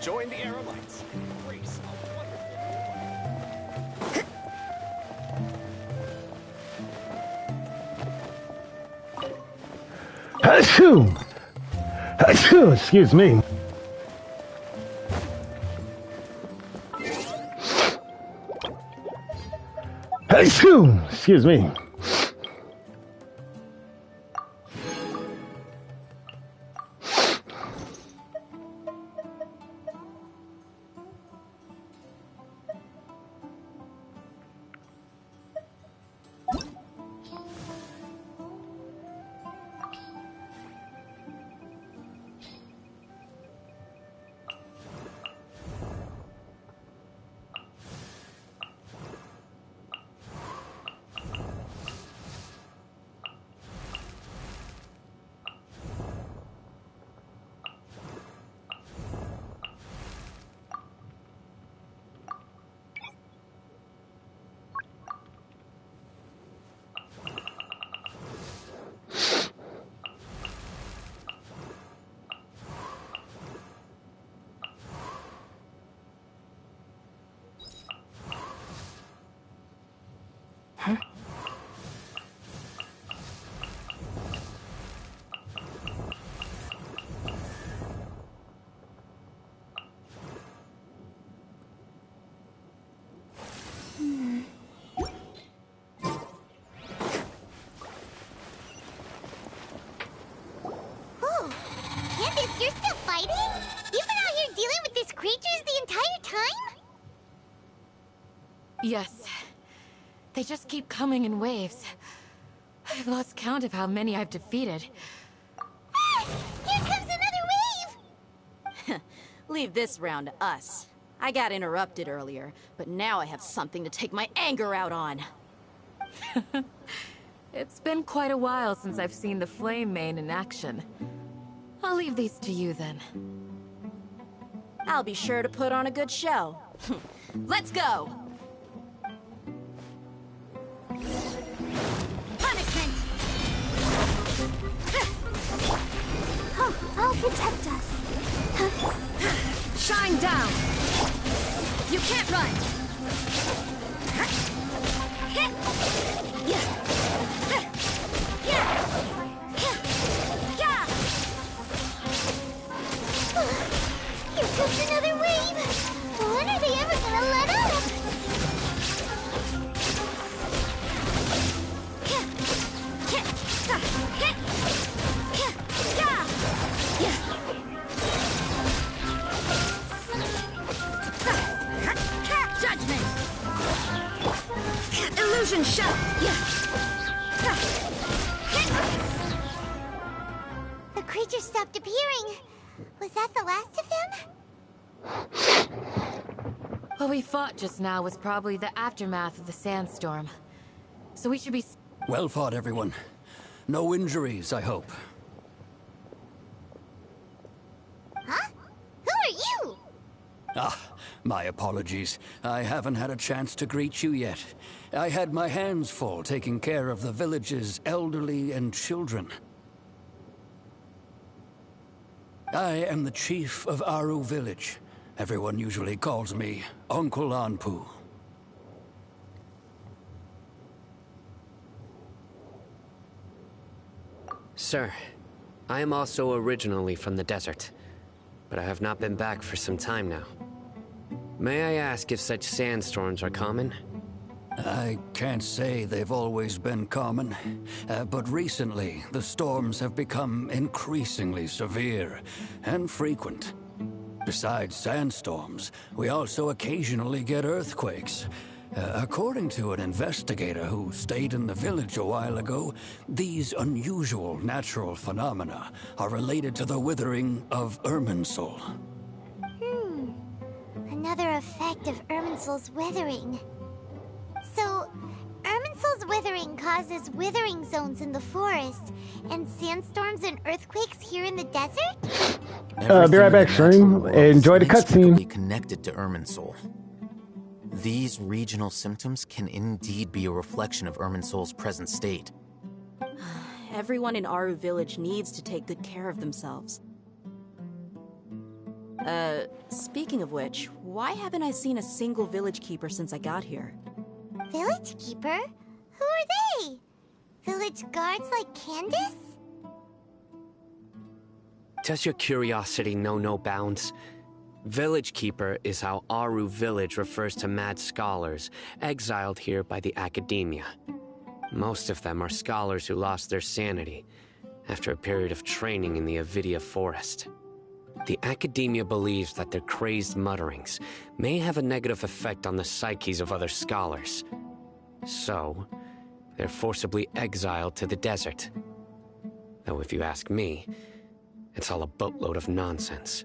Join the Aerolites and embrace a wonderful Achoo! Achoo! Excuse me. Achoo! Excuse me. You're still fighting? You've been out here dealing with these creatures the entire time? Yes. They just keep coming in waves. I've lost count of how many I've defeated. Ah! Here comes another wave! Leave this round to us. I got interrupted earlier, but now I have something to take my anger out on. It's been quite a while since I've seen the Flame Main in action. I'll leave these to you then. I'll be sure to put on a good show. Let's go! Punishment! I'll protect us. Shine down! You can't run! Here comes another wave! When are they ever gonna let up? Judgment! Illusion shell! The creature stopped appearing. Was that the last of them? What we fought just now was probably the aftermath of the sandstorm. So we should be... Well fought, everyone. No injuries, I hope. Huh? Who are you? Ah, my apologies. I haven't had a chance to greet you yet. I had my hands full taking care of the village's elderly and children. I am the chief of Aru village. Everyone usually calls me Uncle Anpu. Sir, I am also originally from the desert, but I have not been back for some time now. May I ask if such sandstorms are common? I can't say they've always been common, but recently the storms have become increasingly severe and frequent. Besides sandstorms, we also occasionally get earthquakes. According to an investigator who stayed in the village a while ago, these unusual natural phenomena are related to the withering of Irminsul. Another effect of Irminsul's withering. So, Irminsul's withering causes withering zones in the forest, and sandstorms and earthquakes here in the desert? Be right back, stream. Enjoy the cutscene. Connected to Irminsul. These regional symptoms can indeed be a reflection of Irminsul's present state. Everyone in Aru village needs to take good care of themselves. Speaking of which, why haven't I seen a single village keeper since I got here? Village keeper? Who are they? Village guards like Candace? Does your curiosity know no bounds? Village Keeper is how Aru Village refers to mad scholars, exiled here by the academia. Most of them are scholars who lost their sanity after a period of training in the Avidia forest. The academia believes that their crazed mutterings may have a negative effect on the psyches of other scholars. So, they're forcibly exiled to the desert. Though if you ask me, it's all a boatload of nonsense.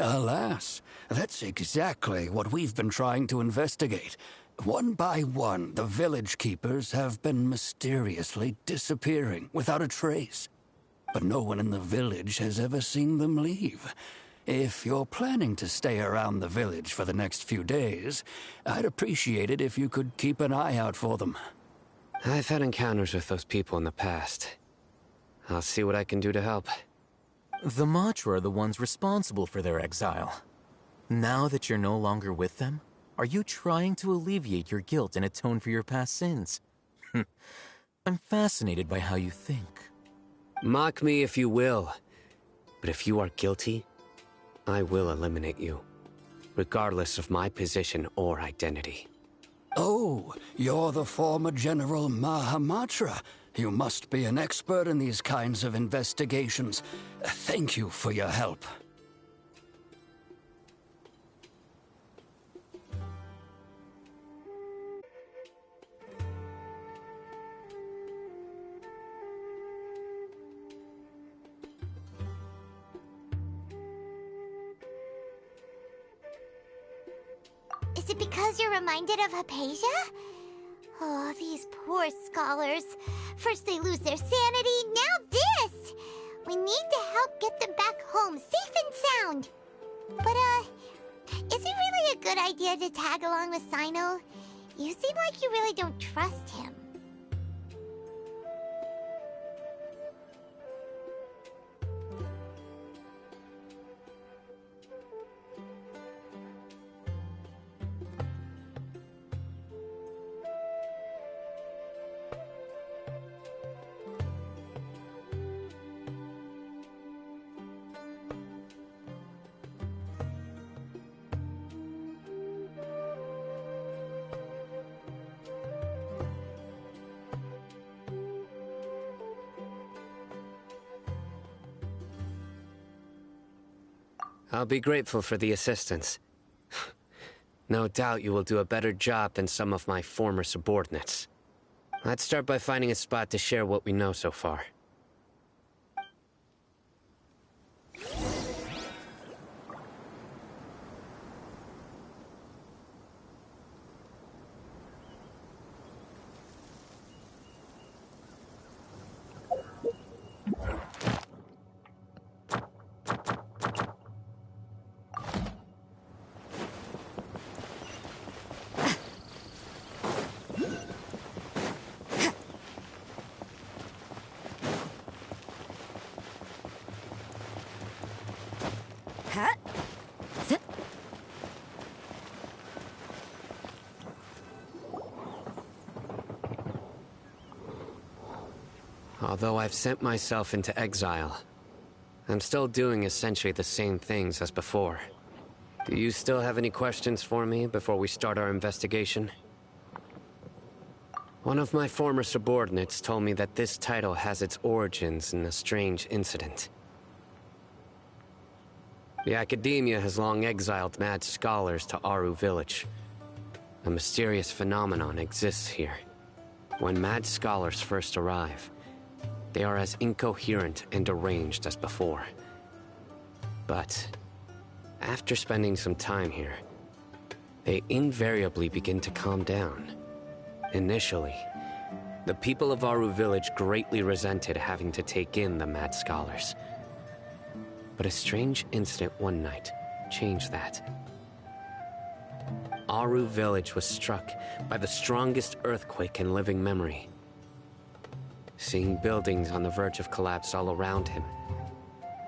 Alas, that's exactly what we've been trying to investigate. One by one, the village keepers have been mysteriously disappearing without a trace. But no one in the village has ever seen them leave. If you're planning to stay around the village for the next few days, I'd appreciate it if you could keep an eye out for them. I've had encounters with those people in the past. I'll see what I can do to help. The Matra are the ones responsible for their exile. Now that you're no longer with them, are you trying to alleviate your guilt and atone for your past sins? I'm fascinated by how you think. Mock me if you will, but if you are guilty, I will eliminate you, regardless of my position or identity. Oh, you're the former General Mahamatra. You must be an expert in these kinds of investigations. Thank you for your help. Is it because you're reminded of Hypatia? Oh, these poor scholars. First they lose their sanity, now this! We need to help get them back home, safe and sound. But, is it really a good idea to tag along with Sino? You seem like you really don't trust him. I'll be grateful for the assistance. No doubt you will do a better job than some of my former subordinates. Let's start by finding a spot to share what we know so far. Although I've sent myself into exile, I'm still doing essentially the same things as before. Do you still have any questions for me before we start our investigation? One of my former subordinates told me that this title has its origins in a strange incident. The Academia has long exiled mad scholars to Aru Village. A mysterious phenomenon exists here. When mad scholars first arrive, they are as incoherent and deranged as before. But after spending some time here, they invariably begin to calm down. Initially, the people of Aru Village greatly resented having to take in the mad scholars. But a strange incident one night changed that. Aru Village was struck by the strongest earthquake in living memory. Seeing buildings on the verge of collapse all around him,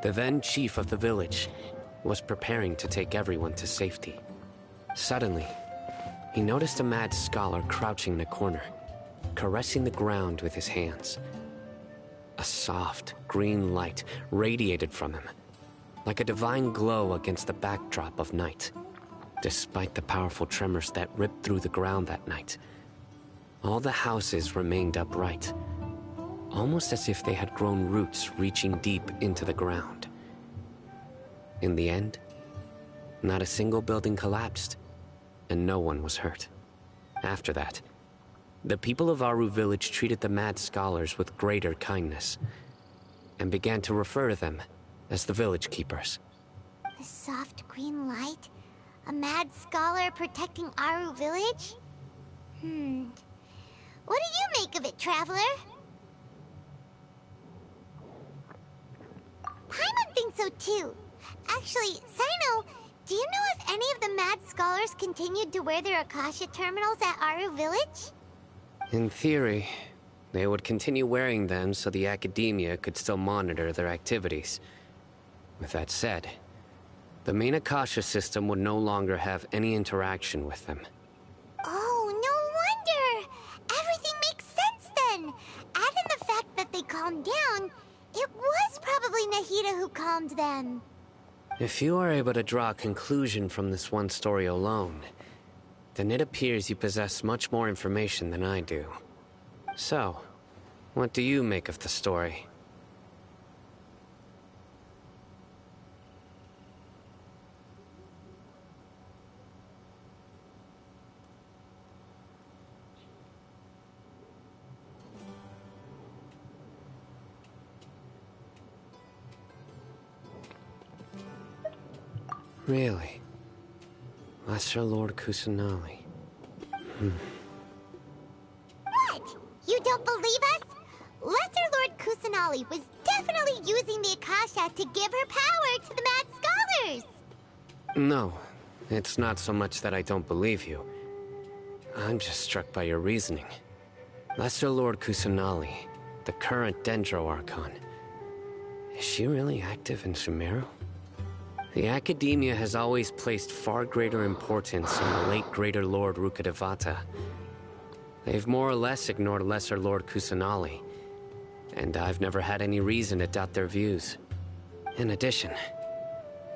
the then chief of the village was preparing to take everyone to safety. Suddenly, he noticed a mad scholar crouching in a corner, caressing the ground with his hands. A soft, green light radiated from him, like a divine glow against the backdrop of night. Despite the powerful tremors that ripped through the ground that night, all the houses remained upright, almost as if they had grown roots reaching deep into the ground. In the end, not a single building collapsed, and no one was hurt. After that, the people of Aru Village treated the mad scholars with greater kindness, and began to refer to them as the village keepers. The soft green light? A mad scholar protecting Aru village? What do you make of it, Traveler? Paimon thinks so too. Actually, Sino, do you know if any of the mad scholars continued to wear their Akasha terminals at Aru village? In theory, they would continue wearing them so the academia could still monitor their activities. With that said, the main Akasha system would no longer have any interaction with them. Oh, no wonder! Everything makes sense then! Add in the fact that they calmed down, it was probably Nahida who calmed them. If you are able to draw a conclusion from this one story alone, then it appears you possess much more information than I do. So, what do you make of the story? Really? Lesser Lord Kusanali. What? You don't believe us? Lesser Lord Kusanali was definitely using the Akasha to give her power to the mad scholars! No, it's not so much that I don't believe you. I'm just struck by your reasoning. Lesser Lord Kusanali, the current Dendro Archon. Is she really active in Sumeru? The Academia has always placed far greater importance on the late Greater Lord Rukkhadevata. They've more or less ignored Lesser Lord Kusanali, and I've never had any reason to doubt their views. In addition,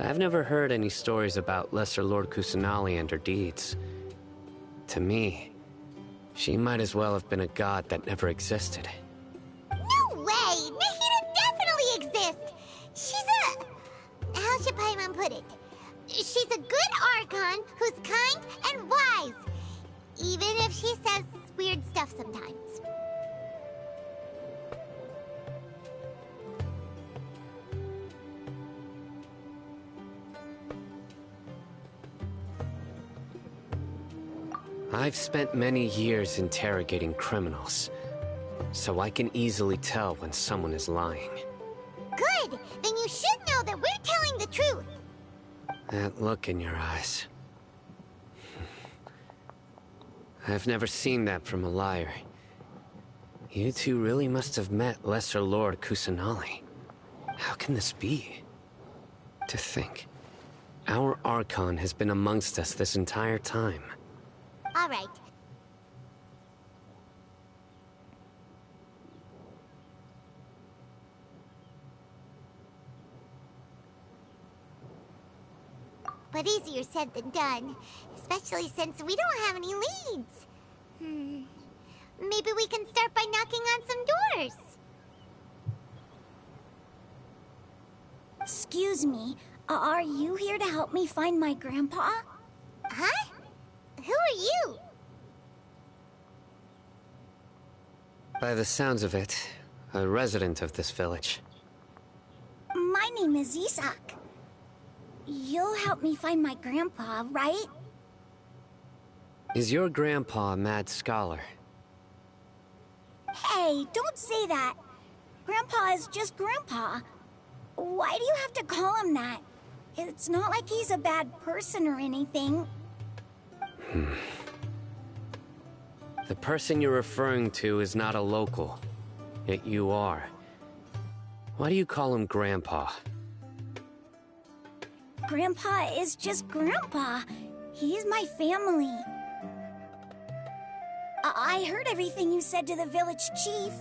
I've never heard any stories about Lesser Lord Kusanali and her deeds. To me, she might as well have been a god that never existed. No way! Nahida definitely exists! She's a... how should Paimon put it? She's a good Archon who's kind and wise. Even if she says weird stuff sometimes. I've spent many years interrogating criminals, so I can easily tell when someone is lying. Good! Then you should know that we're telling the truth. That look in your eyes. I've never seen that from a liar. You two really must have met Lesser Lord Kusanali. How can this be? To think, our Archon has been amongst us this entire time. All right. But easier said than done, especially since we don't have any leads. Maybe we can start by knocking on some doors. Excuse me, are you here to help me find my grandpa? Huh? Who are you? By the sounds of it, a resident of this village. My name is Isak. You'll help me find my grandpa, right? Is your grandpa a mad scholar? Hey, don't say that. Grandpa is just Grandpa. Why do you have to call him that? It's not like he's a bad person or anything. The person you're referring to is not a local, yet you are. Why do you call him Grandpa? Grandpa is just Grandpa. He's my family. I heard everything you said to the village chief.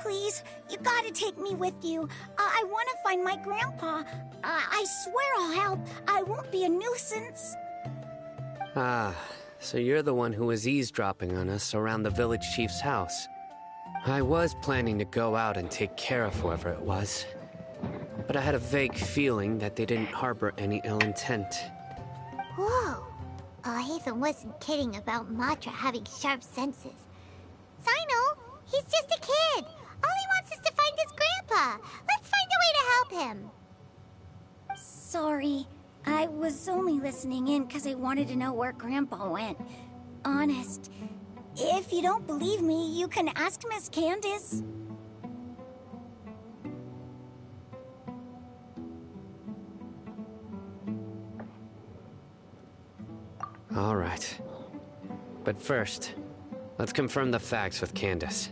Please, you gotta take me with you. I want to find my grandpa. I swear I'll help. I won't be a nuisance. Ah, so you're the one who was eavesdropping on us around the village chief's house. I was planning to go out and take care of whoever it was, but I had a vague feeling that they didn't harbor any ill intent. Whoa. Haven wasn't kidding about Matra having sharp senses. Sino, he's just a kid. All he wants is to find his grandpa. Let's find a way to help him. Sorry. I was only listening in because I wanted to know where Grandpa went. Honest. If you don't believe me, you can ask Miss Candace. All right. But first, let's confirm the facts with Candace.